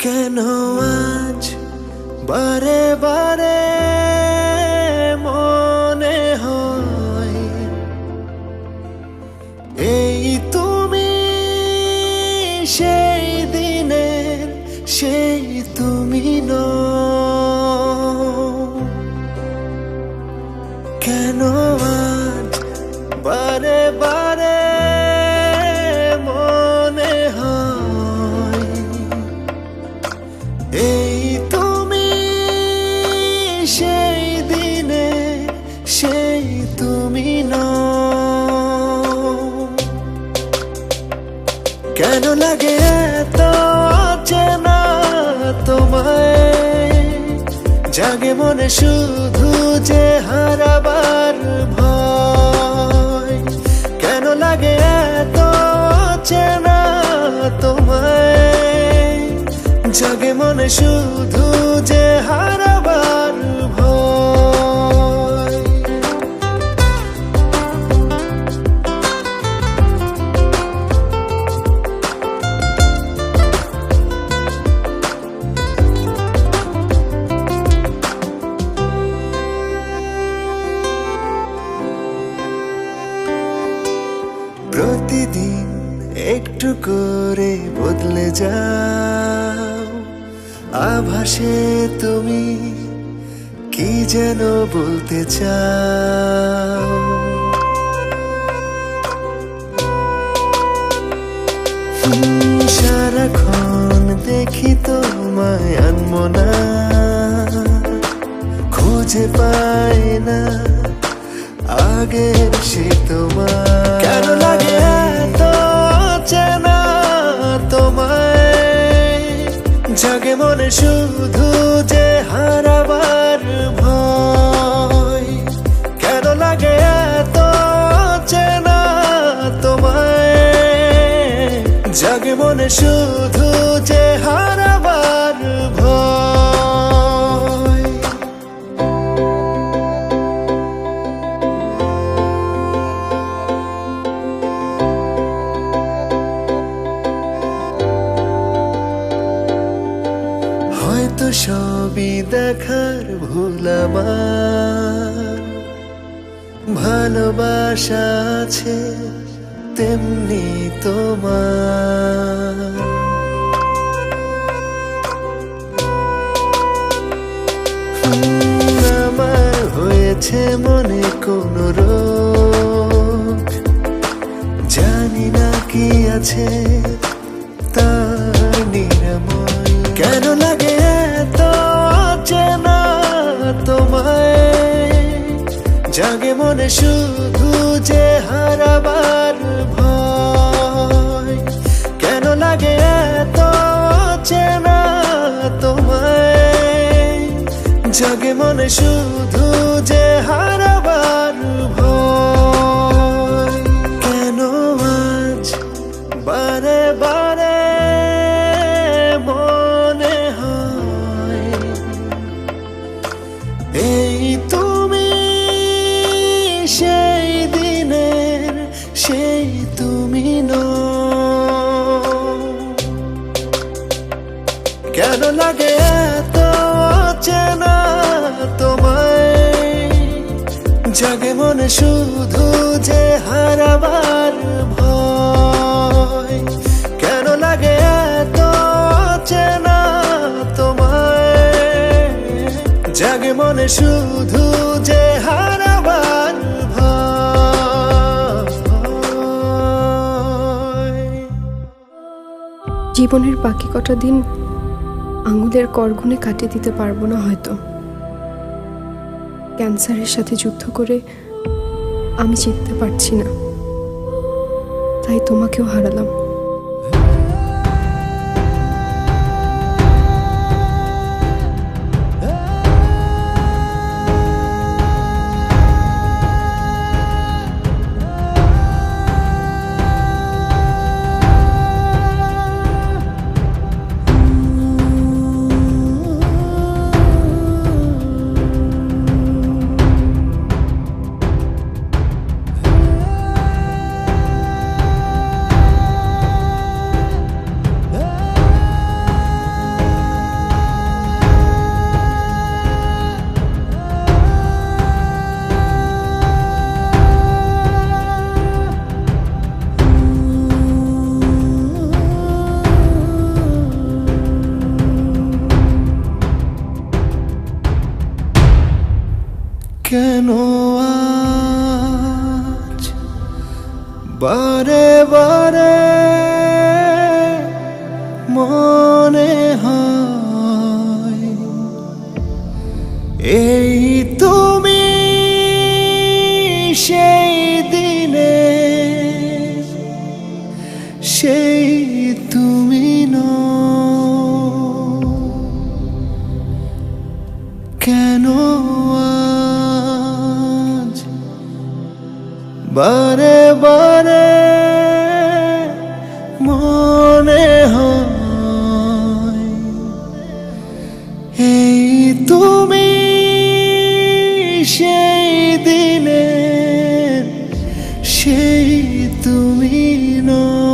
কেন আজ বারে বারে মনে হয় এই তুমি সেই দিনের সেই তুমি নও। কেন আজ বারে বারে মনে হয় এই তুমি সেই দিনে সেই তুমি নও। কেন লাগে এত অচেনা তোমায়, জাগে মনে শুধু যে হারাবার ভয়। কেন লাগে এত অচেনা তোমায়, জাগে মনে শুধু যে হারাবার ভয়। প্রতিদিন একটু করে বদলে যাও, আভাসে তুমি কি যেন বলতে চাও। সারাক্ষণ দেখি তোমায় আনমনা, খুঁজে পাই না আগের সে তোমার। কেন লাগে এত অচেনা তোমায়, জাগে মনে শুধু যে হারাবার ভয়। কেন লাগে এত অচেনা তোমায়, জাগে মনে শুধু যে হারাবার ভয়। হয়তো সবই দেখার ভুল আমার, ভালোবাসা আছে তেমনি তোমার। আমার হয়েছে মনে কোন রোগ, জানি না কি আছে তার নিরাময়। কেন লাগে এত অচেনা তোমায়, জাগে মনে শুধু যে হারাবার ভয়। কেন লাগে এত অচেনা তোমায়, জাগে মনে শুধু যে হারাবার ভয়। কেন আজ বারে বারে মনে হয় এই তুমি সেই দিনের সেই তুমি নও। কেন লাগে এত অচেনা তোমায়, জাগে মনে শুধু যে হারাবার ভয়। কেন লাগে এত অচেনা তোমায়, জাগে মনে শুধু যে হারাবার ভয়। জীবনের বাকি কটা দিন আঙুলের করগুনে কাটিয়ে দিতে পারবো না হয়তো। ক্যান্সারের সাথে যুদ্ধ করে আমি জিততে পারছি না, তাই তোমাকেও হারালাম। নয়